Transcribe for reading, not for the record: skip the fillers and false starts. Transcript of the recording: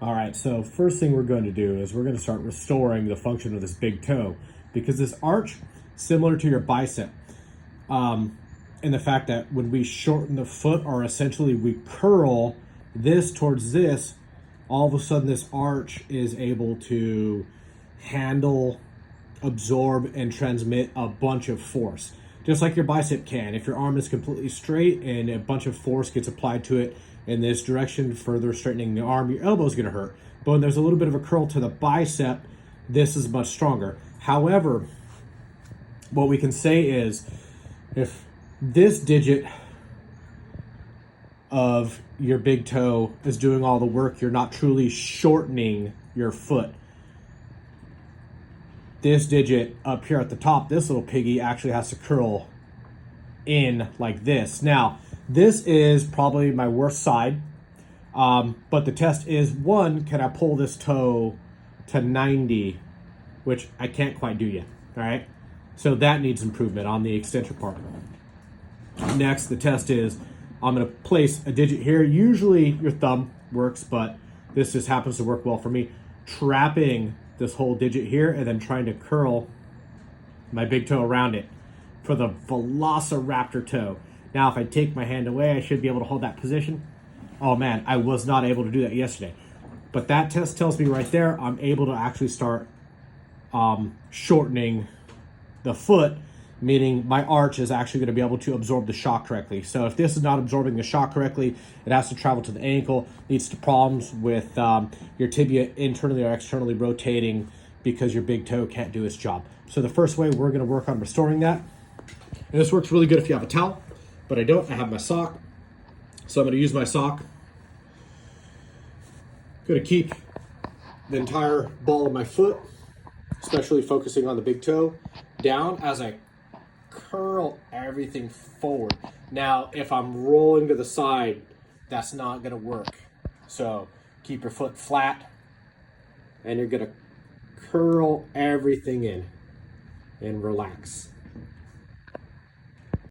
All right, so first thing we're going to do is we're going to start restoring the function of this big toe, because this arch, similar to your bicep, in the fact that when we shorten the foot, or essentially we curl this towards this, all of a sudden this arch is able to handle, absorb, and transmit a bunch of force. Just like your bicep can. If your arm is completely straight and a bunch of force gets applied to it in this direction, further straightening the arm, your elbow is going to hurt. But when there's a little bit of a curl to the bicep, this is much stronger. However, what we can say is, if this digit of your big toe is doing all the work, you're not truly shortening your foot. This digit up here at the top, this little piggy, actually has to curl in like this. Now, this is probably my worst side, but the test is, one, can I pull this toe to 90, which I can't quite do yet, all right? So that needs improvement on the extension part. Next, the test is, I'm gonna place a digit here. Usually your thumb works, but this just happens to work well for me. Trapping this whole digit here and then trying to curl my big toe around it for the velociraptor toe. Now, if I take my hand away, I should be able to hold that position. Oh man, I was not able to do that yesterday. But that test tells me right there, I'm able to actually start shortening the foot, meaning my arch is actually going to be able to absorb the shock correctly. So if this is not absorbing the shock correctly, it has to travel to the ankle, leads to problems with your tibia internally or externally rotating because your big toe can't do its job. So the first way we're going to work on restoring that, and this works really good if you have a towel, but I don't. I have my sock. So I'm going to use my sock. I'm going to keep the entire ball of my foot, especially focusing on the big toe, down as I curl everything forward. Now, if I'm rolling to the side, that's not going to work. So keep your foot flat, and you're going to curl everything in and relax.